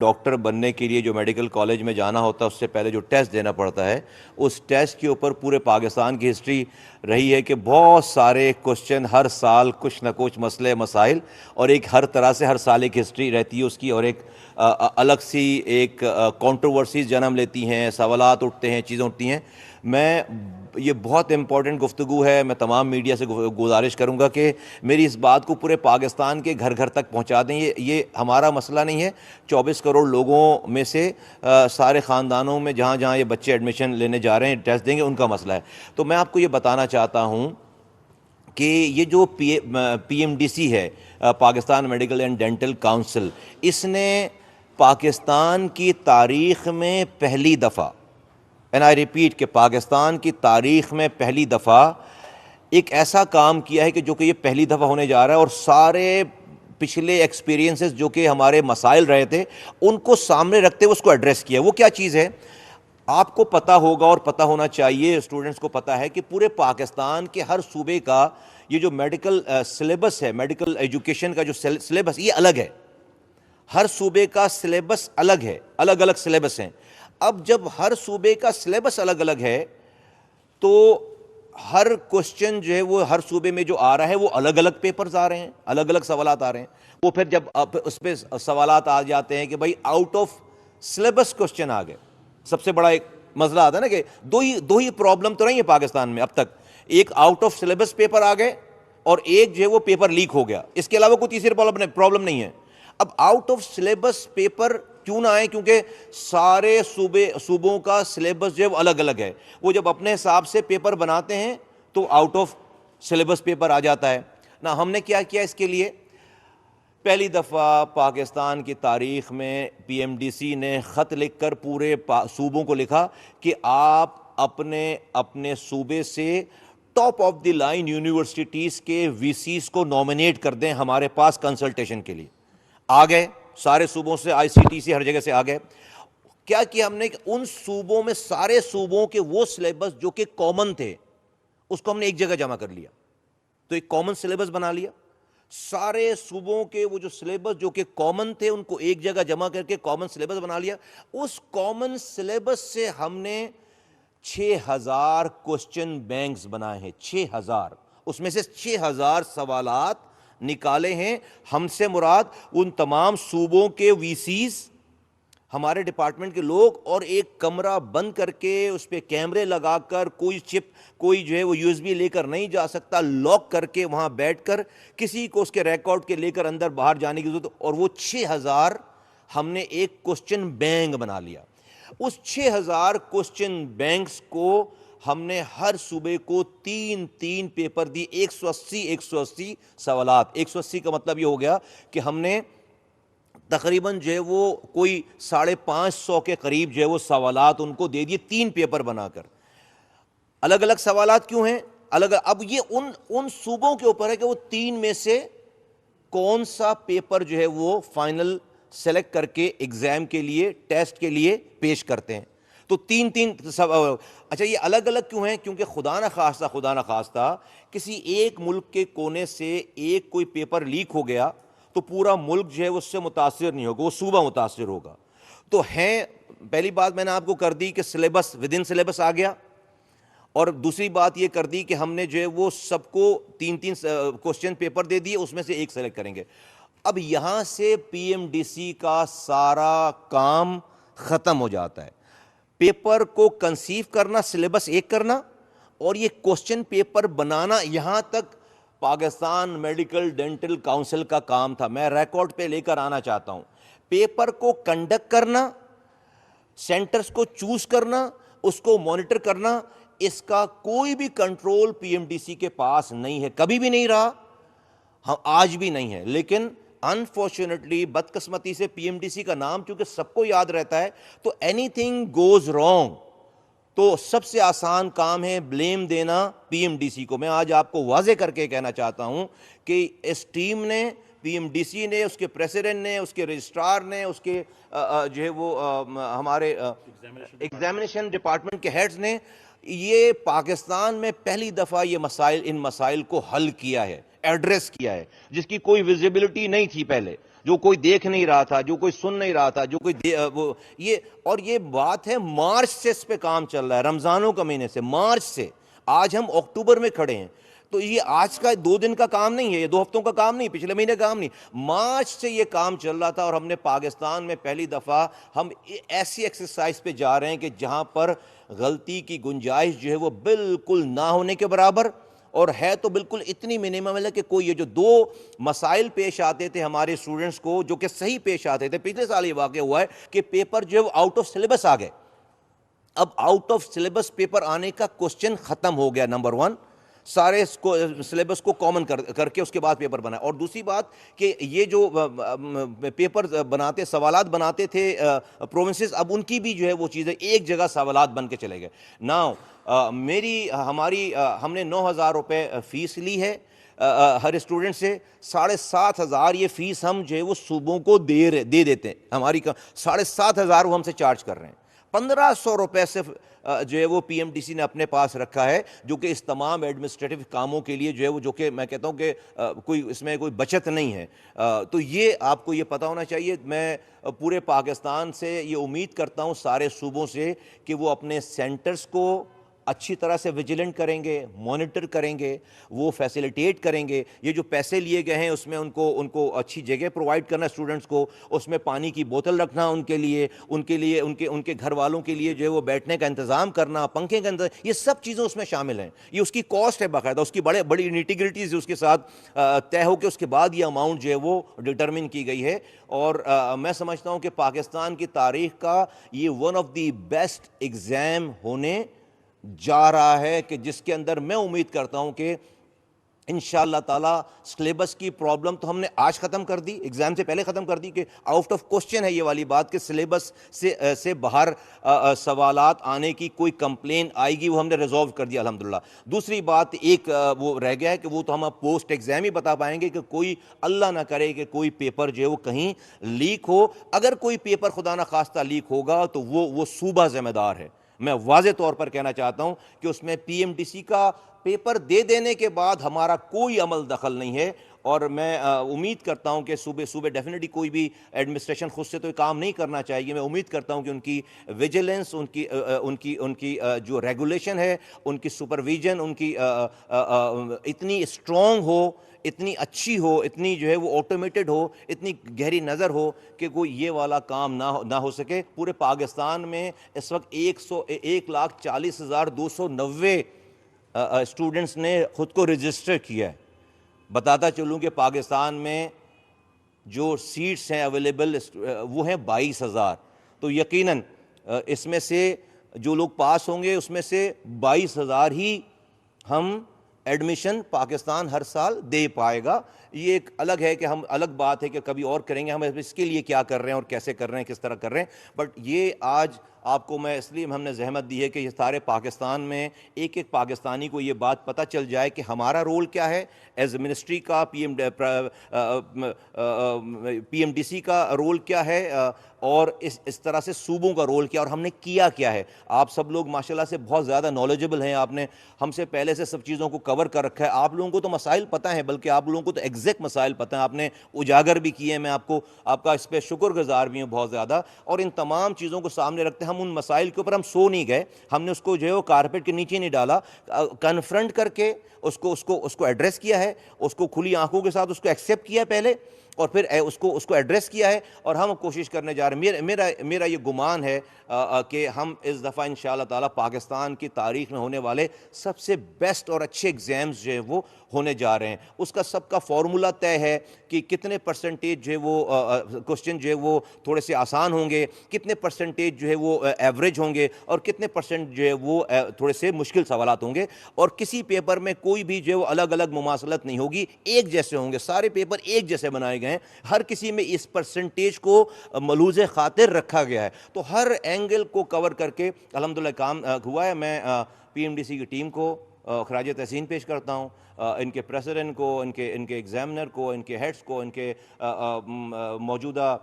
Doctor بننے کے لیے جو میڈیکل کالج میں جانا ہوتا ہے اس سے پہلے جو ٹیسٹ دینا پڑتا ہے، اس ٹیسٹ کے اوپر پورے پاکستان کی ہسٹری رہی ہے کہ بہت سارے کوسچن ہر سال کچھ نہ کچھ مسئلے مسائل، اور ایک ہر طرح سے ہر سال ایک ہسٹری رہتی ہے اس کی، اور ایک الگ سی ایک کانٹروورسیز جنم لیتی ہیں، سوالات اٹھتے ہیں، چیزیں اٹھتی ہیں۔ یہ بہت امپورٹنٹ گفتگو ہے۔ میں تمام میڈیا سے گزارش کروں گا کہ میری اس بات کو پورے پاکستان کے گھر گھر تک پہنچا دیں۔ یہ ہمارا مسئلہ نہیں ہے، 24 کروڑ لوگوں میں سے سارے خاندانوں میں جہاں جہاں یہ بچے ایڈمیشن لینے جا رہے ہیں، ٹیسٹ دیں گے، ان کا مسئلہ ہے۔ تو میں آپ کو یہ بتانا چاہتا ہوں کہ یہ جو پی ایم ڈی سی ہے، Pakistan medical and dental council, اس نے پاکستان کی تاریخ میں پہلی دفعہ، اینڈ آئی ریپیٹ، کہ پاکستان کی تاریخ میں پہلی دفعہ ایک ایسا کام کیا ہے کہ جو کہ یہ پہلی دفعہ ہونے جا رہا ہے، اور سارے پچھلے ایکسپیرینسز جو کہ ہمارے مسائل رہے تھے ان کو سامنے رکھتے ہوئے اس کو ایڈریس کیا۔ وہ کیا چیز ہے؟ آپ کو پتہ ہوگا اور پتہ ہونا چاہیے، اسٹوڈنٹس کو پتہ ہے کہ پورے پاکستان کے ہر صوبے کا یہ جو میڈیکل سلیبس ہے، میڈیکل ایجوکیشن کا جو سلیبس، یہ الگ ہے۔ ہر صوبے کا سلیبس الگ ہے، الگ الگ سلیبس ہیں۔ اب جب ہر صوبے کا سلیبس الگ الگ ہے تو ہر کوسچن جو ہے وہ ہر صوبے میں جو آ رہا ہے وہ الگ الگ پیپرز آ رہے ہیں، الگ الگ سوالات آ رہے ہیں۔ وہ پھر جب اس پہ سوالات آ جاتے ہیں کہ بھائی آؤٹ آف سلیبس کوسچن آ گئے، سب سے بڑا ایک مسئلہ آتا ہے نا کہ دو ہی پرابلم تو نہیں ہے پاکستان میں اب تک، ایک آؤٹ آف سلیبس پیپر آ گئے اور ایک جو ہے وہ پیپر لیک ہو گیا، اس کے علاوہ کوئی تیسری پرابلم نہیں ہے۔ اب آؤٹ آف سلیبس پیپر کیوں نہ آئے؟ کیونکہ سارے صوبوں کا سلیبس جو ہے وہ الگ الگ ہے۔ وہ جب اپنے حساب سے پیپر بناتے ہیں تو آؤٹ آف سلیبس پیپر آ جاتا ہے نا۔ ہم نے کیا کیا اس کے لیے؟ پہلی دفعہ پاکستان کی تاریخ میں پی ایم ڈی سی نے خط لکھ کر پورے صوبوں کو لکھا کہ آپ اپنے صوبے سے top of the line universities کے وی سیز کو نومینیٹ کر دیں ہمارے پاس کنسلٹیشن کے لیے۔ آ گئے سارے صوبوں سے، آئی سی ٹی سے، ہر جگہ سے آ گئے۔ کیا کیا ہم نے کہ ان صوبوں میں سارے صوبوں کے وہ سلیبس جو کہ کامن تھے اس کو ہم نے ایک جگہ جمع کر لیا، تو ایک کامن سلیبس بنا لیا۔ سارے صوبوں کے وہ جو سلیبس جو کہ کامن تھے ان کو ایک جگہ جمع کر کے کامن سلیبس بنا لیا۔ اس کامن سلیبس سے ہم نے 6000 کوسچن بینکس بنائے ہیں، 6000۔ اس میں سے 6000 سوالات نکالے ہیں۔ ہم سے مراد ان تمام صوبوں کے وی سیز، ہمارے ڈپارٹمنٹ کے لوگ، اور ایک کمرہ بند کر کے اس پہ کیمرے لگا کر، کوئی جو ہے وہ یو ایس بی لے کر نہیں جا سکتا، لاک کر کے وہاں بیٹھ کر کسی کو اس کے ریکارڈ کے لے کر اندر باہر جانے کی ضرورت، اور وہ 6000 ہم نے ایک کوسچن بینک بنا لیا۔ اس 6000 کوسچن بینکس کو ہم نے ہر صوبے کو 3 پیپر دی، 180 سوالات۔ 180 کا مطلب یہ ہو گیا کہ ہم نے تقریباً جو ہے وہ کوئی 550 کے قریب جو ہے وہ سوالات ان کو دے دیے 3 پیپر بنا کر۔ الگ الگ سوالات کیوں ہیں؟ اب یہ ان صوبوں کے اوپر ہے کہ وہ 3 میں سے کون سا پیپر جو ہے وہ فائنل سلیکٹ کر کے ایگزام کے لیے، ٹیسٹ کے لیے پیش کرتے ہیں۔ تو 3 اچھا یہ الگ الگ کیوں ہیں؟ کیونکہ خدا نہ خواستہ کسی ایک ملک کے کونے سے ایک کوئی پیپر لیک ہو گیا تو پورا ملک جو ہے اس سے متاثر نہیں ہوگا، وہ صوبہ متاثر ہوگا۔ تو پہلی بات میں نے آپ کو کر دی کہ سلیبس ودن سلیبس آ گیا، اور دوسری بات یہ کر دی کہ ہم نے جو ہے وہ سب کو 3 کوسچن پیپر دے دیے، اس میں سے ایک سلیکٹ کریں گے۔ اب یہاں سے پی ایم ڈی سی کا سارا کام ختم ہو جاتا ہے۔ پیپر کو کنسیو کرنا، سلیبس ایک کرنا، اور یہ کوسچن پیپر بنانا، یہاں تک پاکستان میڈیکل ڈینٹل کاؤنسل کا کام تھا۔ میں ریکارڈ پہ لے کر آنا چاہتا ہوں، پیپر کو کنڈکٹ کرنا، سینٹرز کو چوز کرنا، اس کو مانیٹر کرنا، اس کا کوئی بھی control P M D C کے پاس نہیں ہے، کبھی بھی نہیں رہا، آج بھی نہیں ہے۔ لیکن انفارچونیٹلی، بدقسمتی سے، پی ایم ڈی سی کا نام چونکہ سب کو یاد رہتا ہے، تو اینی تھنگ گوز رانگ تو سب سے آسان کام ہے بلیم دینا پی ایم ڈی سی کو۔ میں آج آپ کو واضح کر کے کہنا چاہتا ہوں کہ اس ٹیم نے، پی ایم ڈی سی نے، اس کے پریزیڈنٹ نے، اس کے رجسٹرار نے، اس کے جو ہے وہ ہمارے ایگزامینیشن ڈپارٹمنٹ کے ہیڈز نے، یہ پاکستان میں پہلی دفعہ ان مسائل کو حل کیا ہے، ایڈریس کیا ہے، جس کی کوئی ویزیبلٹی نہیں تھی پہلے۔ جو کوئی دیکھ نہیں رہا تھا, جو کوئی سن نہیں رہا تھا, جو کوئی یہ بات ہے مارچ سے اس پہ کام چل رہا ہے, رمضانوں کا مہینے سے, مارچ سے. آج ہم اکتوبر میں کھڑے ہیں, تو یہ آج کا 2 دن کا کام نہیں ہے, یہ 2 ہفتوں کا کام نہیں, پچھلے مہینے کا کام نہیں, مارچ سے یہ کام چل رہا تھا. اور ہم نے پاکستان میں پہلی دفعہ ہم ایسی ایکسرسائز پہ جا رہے ہیں کہ جہاں پر غلطی کی گنجائش جو ہے وہ بالکل نہ ہونے کے برابر, اور ہے تو بالکل اتنی منیمم ہے کہ کوئی یہ جو 2 مسائل پیش آتے تھے ہمارے اسٹوڈنٹس کو جو کہ صحیح پیش آتے تھے. پچھلے سال یہ واقع ہوا ہے کہ پیپر جو ہے وہ آؤٹ آف سلیبس آ گئے. اب آؤٹ آف سلیبس پیپر آنے کا کوسچن ختم ہو گیا, نمبر 1, سارے سلیبس کو کامن کر کے اس کے بعد پیپر بنا. اور دوسری بات کہ یہ جو پیپر بناتے, سوالات بناتے تھے پروونسز, اب ان کی بھی جو ہے وہ چیزیں ایک جگہ سوالات بن کے چلے گئے. ناؤ ہم نے 9,000 روپے فیس لی ہے ہر اسٹوڈنٹ سے. 7,500 یہ فیس ہم جو ہے وہ صوبوں کو دے دیتے ہیں. ہماری 7,500 وہ ہم سے چارج کر رہے ہیں. 1,500 روپے سے جو ہے وہ پی ایم ڈی سی نے اپنے پاس رکھا ہے, جو کہ اس تمام ایڈمنسٹریٹو کاموں کے لیے جو ہے وہ, جو کہ میں کہتا ہوں کہ کوئی اس میں کوئی بچت نہیں ہے. تو یہ آپ کو یہ پتہ ہونا چاہیے. میں پورے پاکستان سے یہ امید کرتا ہوں, سارے صوبوں سے, کہ وہ اپنے سینٹرز کو اچھی طرح سے ویجیلنٹ کریں گے, مانیٹر کریں گے, وہ فیسیلیٹیٹ کریں گے. یہ جو پیسے لیے گئے ہیں اس میں ان کو اچھی جگہ پرووائڈ کرنا اسٹوڈنٹس کو, اس میں پانی کی بوتل رکھنا ان کے لیے, ان کے گھر والوں کے لیے جو ہے وہ بیٹھنے کا انتظام کرنا, پنکھے کا انتظام, یہ سب چیزیں اس میں شامل ہیں. یہ اس کی کاسٹ ہے باقاعدہ, اس کی بڑی نیٹی-گریٹیز اس کے ساتھ طے ہو کے اس کے بعد یہ اماؤنٹ جو ہے وہ ڈٹرمن کی گئی ہے. اور میں سمجھتا ہوں کہ پاکستان کی تاریخ کا یہ one of the best exam ہونے جا رہا ہے, کہ جس کے اندر میں امید کرتا ہوں کہ انشاءاللہ تعالیٰ سلیبس کی پرابلم تو ہم نے آج ختم کر دی, ایگزام سے پہلے ختم کر دی, کہ آؤٹ آف کوسچن ہے یہ والی بات کہ سلیبس سے باہر سوالات آنے کی کوئی کمپلین آئے گی, وہ ہم نے ریزولو کر دیا الحمدللہ. دوسری بات ایک وہ رہ گیا ہے کہ وہ تو ہم اب پوسٹ ایگزام ہی بتا پائیں گے, کہ کوئی اللہ نہ کرے کہ کوئی پیپر جو ہے وہ کہیں لیک ہو. اگر کوئی پیپر خدا نہ خواستہ لیک ہوگا تو وہ صوبہ ذمہ دار ہے. میں واضح طور پر کہنا چاہتا ہوں کہ اس میں پی ایم ڈی سی کا پیپر دے دینے کے بعد ہمارا کوئی عمل دخل نہیں ہے. اور میں امید کرتا ہوں کہ صوبے ڈیفینیٹلی کوئی بھی ایڈمنسٹریشن خود سے تو کام نہیں کرنا چاہیے. میں امید کرتا ہوں کہ ان کی ویجیلنس, ان کی جو ریگولیشن ہے, ان کی سپرویژن, ان کی اتنی اسٹرانگ ہو, اتنی اچھی ہو, اتنی جو ہے وہ آٹومیٹڈ ہو, اتنی گہری نظر ہو کہ کوئی یہ والا کام نہ ہو سکے. پورے پاکستان میں اس وقت 1,40,290 اسٹوڈنٹس نے خود کو رجسٹر کیا ہے. بتاتا چلوں کہ پاکستان میں جو سیٹس ہیں اویلیبل وہ ہیں 22,000. تو یقیناً اس میں سے جو لوگ پاس ہوں گے اس میں سے 22,000 ہی ہم ایڈمیشن پاکستان ہر سال دے پائے گا. یہ ایک الگ ہے کہ ہم الگ بات ہے کہ کبھی اور کریں گے ہم اس کے لیے کیا کر رہے ہیں اور کیسے کر رہے ہیں, کس طرح کر رہے ہیں. بٹ یہ آج آپ کو میں اس لیے ہم نے زحمت دی ہے کہ یہ سارے پاکستان میں ایک پاکستانی کو یہ بات پتہ چل جائے کہ ہمارا رول کیا ہے ایز منسٹری کا, پی ایم ڈی سی کا رول کیا ہے, اور اس طرح سے صوبوں کا رول کیا, اور ہم نے کیا ہے. آپ سب لوگ ماشاءاللہ سے بہت زیادہ نالجبل ہیں, آپ نے ہم سے پہلے سے سب چیزوں کو کور کر رکھا ہے. آپ لوگوں کو تو مسائل پتہ ہیں, بلکہ آپ لوگوں کو تو ایگزیکٹ مسائل پتہ ہیں, آپ نے اجاگر بھی کیے ہیں. میں آپ کا اس پہ شکر گزار بھی ہوں بہت زیادہ. اور ان تمام چیزوں کو سامنے رکھتے ہم ان مسائل کے اوپر ہم سو نہیں گئے, ہم نے اس کو جو ہے وہ کارپیٹ کے نیچے نہیں ڈالا, کنفرنٹ کر کے اس کو ایڈریس کیا ہے, اس کو کھلی آنکھوں کے ساتھ اس کو ایکسیپٹ کیا پہلے, اور پھر اس کو ایڈریس کیا ہے. اور ہم کوشش کرنے جا رہے ہیں. میرا یہ گمان ہے کہ ہم اس دفعہ انشاءاللہ تعالیٰ پاکستان کی تاریخ میں ہونے والے سب سے بیسٹ اور اچھے ایگزامز جو ہیں وہ ہونے جا رہے ہیں. اس کا سب کا فارمولا طے ہے کہ کتنے پرسنٹیج جو ہے وہ کوسچن جو ہے وہ تھوڑے سے آسان ہوں گے, کتنے پرسنٹیج جو ہے وہ ایوریج ہوں گے, اور کتنے پرسنٹ جو ہے وہ تھوڑے سے مشکل سوالات ہوں گے. اور کسی پیپر میں کوئی بھی جو ہے وہ الگ الگ مماثلت نہیں ہوگی, ایک جیسے ہوں گے. سارے پیپر ایک جیسے بنائے گئے ہیں, ہر کسی میں اس پرسنٹیج کو ملحوظ خاطر رکھا گیا ہے. تو ہر اینگل کو کور کر کے الحمدللہ کام ہوا ہے. میں پی ایم ڈی سی کی ٹیم کو خراج تحسین پیش کرتا ہوں, ان کے پریزیڈنٹ کو, ان کے ایگزامنر کو, ان کے ہیڈز کو, ان کے موجودہ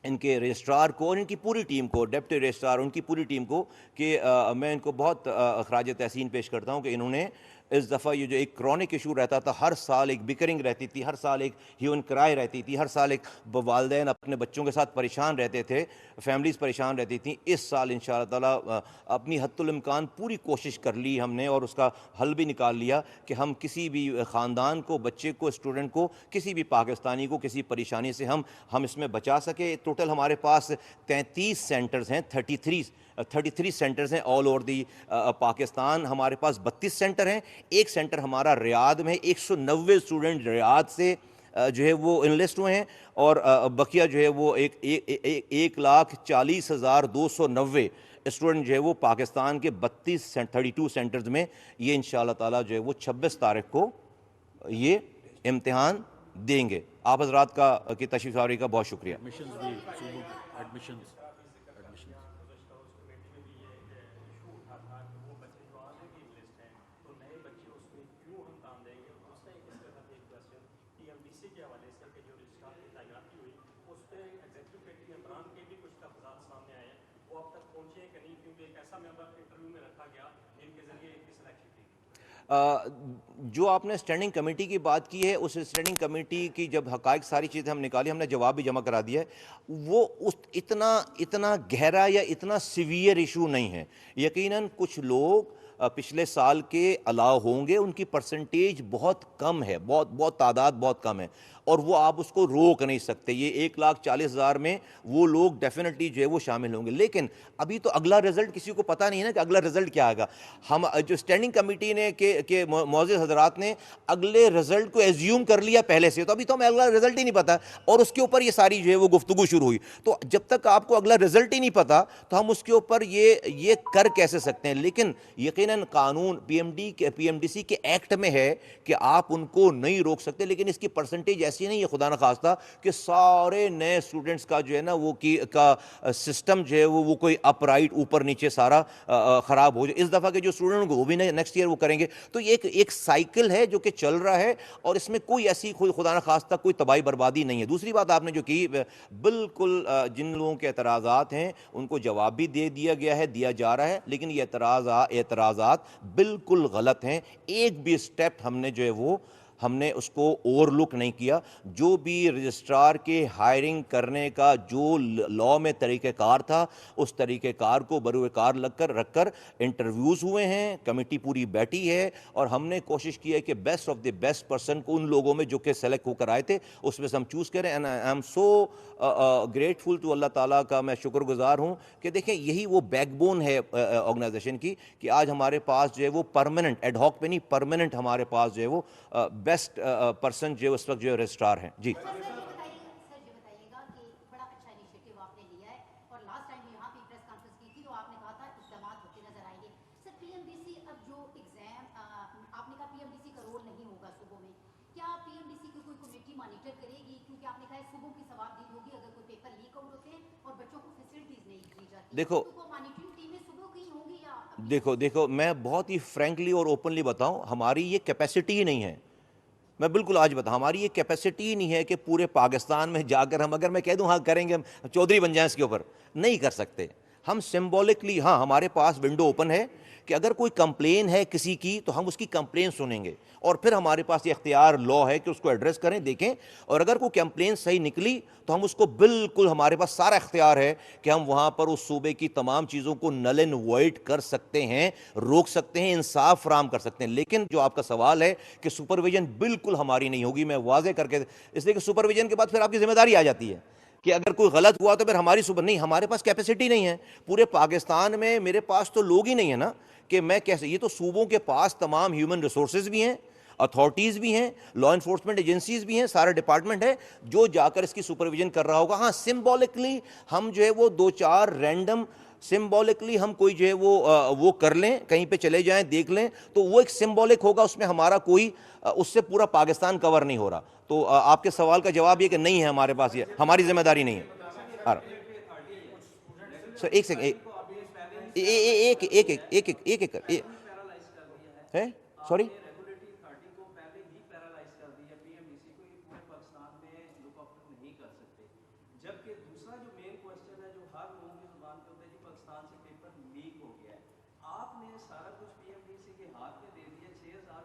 ان کے رجسٹرار کو, اور ان کی پوری ٹیم کو, ڈپٹی رجسٹرار, ان کی پوری ٹیم کو, کہ میں ان کو بہت خراج تحسین پیش کرتا ہوں کہ انہوں نے اس دفعہ یہ جو ایک کرونک ایشو رہتا تھا، ہر سال ایک بکرنگ رہتی تھی، ہر سال ایک ہیون کرائے رہتی تھی، ہر سال ایک والدین اپنے بچوں کے ساتھ پریشان رہتے تھے، فیملیز پریشان رہتی تھیں. اس سال انشاءاللہ تعالیٰ اپنی حد الامکان پوری کوشش کر لی ہم نے، اور اس کا حل بھی نکال لیا کہ ہم کسی بھی خاندان کو، بچے کو، اسٹوڈنٹ کو، کسی بھی پاکستانی کو کسی پریشانی سے ہم اس میں بچا سکے. ٹوٹل ہمارے پاس 33 سینٹرز ہیں، 33 سینٹرز ہیں آل اوور دی پاکستان. ہمارے پاس 32 سینٹر ہیں. ایک سینٹر ہمارا ریاض میں، 190 اسٹوڈنٹ ریاض سے جو ہے وہ انلسٹ ہوئے ہیں، اور بقیہ جو ہے وہ 1,40,290 اسٹوڈنٹ جو ہے وہ پاکستان کے 32 سینٹرز میں. یہ انشاءاللہ تعالیٰ جو ہے وہ 26 تاریخ کو یہ امتحان دیں گے. آپ حضرات کی تشریف آوری کا بہت شکریہ. جو آپ نے اسٹینڈنگ کمیٹی کی بات کی ہے، اس اسٹینڈنگ کمیٹی کی جب حقائق ساری چیزیں ہم نکالی، ہم نے جواب بھی جمع کرا دیا ہے. وہ اتنا گہرا یا اتنا سیویئر ایشو نہیں ہے. یقیناً کچھ لوگ پچھلے سال کے الاؤ ہوں گے، ان کی پرسنٹیج بہت کم ہے، بہت تعداد بہت کم ہے، اور وہ آپ اس کو روک نہیں سکتے. یہ 1,40,000 میں وہ لوگ ڈیفینیٹلی جو ہے وہ شامل ہوں گے. لیکن ابھی تو اگلا رزلٹ کسی کو پتہ نہیں ہے نا کہ اگلا رزلٹ کیا آئے گا. ہم جو اسٹینڈنگ کمیٹی نے کہ معزز حضرات نے اگلے رزلٹ کو ایزیوم کر لیا پہلے سے، تو ابھی تو ہمیں اگلا رزلٹ ہی نہیں پتا، اور اس کے اوپر یہ ساری جو ہے وہ گفتگو شروع ہوئی. تو جب تک آپ کو اگلا رزلٹ ہی نہیں پتا تو ہم اس کے اوپر یہ کر کیسے سکتے ہیں. لیکن یقیناً قانون پی ایم ڈی سی کے ایکٹ میں ہے کہ آپ ان کو نہیں روک سکتے. لیکن اس کی پرسنٹیج ایسی نہیں ہے خدا نخواستہ کہ سارے نئے اسٹوڈنٹس کا جو ہے نا وہ کا سسٹم جو ہے وہ کوئی اپ رائٹ اوپر نیچے سارا خراب ہو جائے. اس دفعہ کے جو اسٹوڈنٹ کو وہ بھی نیکسٹ ایئر وہ کریں گے. تو یہ ایک سائیکل ہے جو کہ چل رہا ہے، اور اس میں کوئی ایسی خدا نخواستہ کوئی تباہی بربادی نہیں ہے. دوسری بات آپ نے جو کی، بالکل جن لوگوں کے اعتراضات ہیں ان کو جواب بھی دے دیا گیا ہے، دیا جا رہا ہے. لیکن یہ اعتراضات بالکل غلط ہیں. ایک بھی سٹیپ ہم نے جو ہے وہ ہم نے اس کو اوور لک نہیں کیا. جو بھی رجسٹرار کے ہائرنگ کرنے کا جو لاء میں طریقہ کار تھا، اس طریقہ کار کو بروئے کار رکھ کر انٹرویوز ہوئے ہیں، کمیٹی پوری بیٹھی ہے، اور ہم نے کوشش کی ہے کہ best of the best person کو ان لوگوں میں جو کہ سلیکٹ ہو کر آئے تھے اس میں سے ہم چوز کریں. And I am so grateful to Allah تعالیٰ کا میں شکر گزار ہوں کہ دیکھیں یہی وہ بیک بون ہے آرگنائزیشن کی کہ آج ہمارے پاس جو ہے وہ پرماننٹ، ایڈ ہاک پہ نہیں، پرماننٹ ہمارے پاس جو ہے وہ بیسٹ پرسن جو ہے اس وقت جو ہے رجسٹرار ہیں. جی سر یہ بتائیے گا کہ بڑا اچھا انیشیٹو آپ نے لیا ہے، اور لاسٹ ٹائم یہاں پہ پریس کانفرنس کی تھی تو آپ نے کہا تھا اقدامات ہوتے نظر آئیں گے. سر پی ایم ڈی سی اب جو ایگزام آپ نے کہا پی ایم ڈی سی کا رول نہیں ہوگا صوبوں میں، کیا پی ایم ڈی سی کی کوئی کمیٹی مانیٹر کرے گی؟ کیونکہ آپ نے کہا ہے صوبوں کی ثوابدید ہوگی اگر کوئی پیپر لیک آؤٹ ہوتے ہیں اور بچوں کو فیسلٹیز نہیں دی جاتی. دیکھو تو وہ مانیٹرنگ ٹیمیں صوبوں کی ہوں گی یا دیکھو میں بہت ہی فرینکلی اور اوپنلی بتاؤں، ہماری یہ کیپیسٹی ہی نہیں ہے. میں بالکل آج بتاؤں، ہماری یہ کیپیسٹی ہی نہیں ہے کہ پورے پاکستان میں جا کر ہم اگر میں کہہ دوں ہاں کریں گے، ہم چودھری بن جائیں اس کے اوپر، نہیں کر سکتے. ہم سمبولکلی، ہاں ہمارے پاس ونڈو اوپن ہے کہ اگر کوئی کمپلین ہے کسی کی تو ہم اس کی کمپلین سنیں گے، اور پھر ہمارے پاس یہ اختیار لا ہے کہ اس کو ایڈریس کریں، دیکھیں. اور اگر کوئی کمپلین صحیح نکلی تو ہم اس کو بالکل، ہمارے پاس سارا اختیار ہے کہ ہم وہاں پر اس صوبے کی تمام چیزوں کو نل اینڈ وائڈ کر سکتے ہیں، روک سکتے ہیں، انصاف فراہم کر سکتے ہیں. لیکن جو آپ کا سوال ہے کہ سپرویژن بالکل ہماری نہیں ہوگی، میں واضح کر کے، اس لیے کہ سپرویژن کے بعد پھر آپ کی ذمہ داری آ جاتی ہے کہ اگر کوئی غلط ہوا تو پھر ہماری نہیں، ہمارے پاس کیپیسٹی نہیں ہے. پورے پاکستان میں میرے پاس تو لوگ ہی نہیں ہیں نا کہ میں کیسے، یہ تو صوبوں کے پاس تمام ہیومن ریسورسز بھی ہیں، اتھارٹیز بھی ہیں، لا انفورسمنٹ ایجنسیز بھی ہیں، سارا ڈپارٹمنٹ ہے جو جا کر اس کی سپرویژن کر رہا ہوگا. ہاں سمبولکلی ہم جو ہے وہ دو چار رینڈم سمبولکلی ہم کوئی جو ہے وہ کر لیں، کہیں پہ چلے جائیں دیکھ لیں، تو وہ ایک سمبولک ہوگا، اس میں ہمارا کوئی، اس سے پورا پاکستان کور نہیں ہو رہا. تو آپ کے سوال کا جواب یہ کہ نہیں ہے ہمارے پاس، یہ ہماری ذمہ داری نہیں ہے. سر ایک سیکنڈ، ایک ایک ایک ایک ایک ہے، سوری. جبکہ دوسرا جو مین کوشچن ہے جو ہر لوگوں کی زبان پہ ہوتا ہے، جی پاکستان سے پیپر لیک ہو گیا ہے. آپ نے سارا کچھ پی ایم ڈی سی کے ہاتھ میں دے دیا، 6,000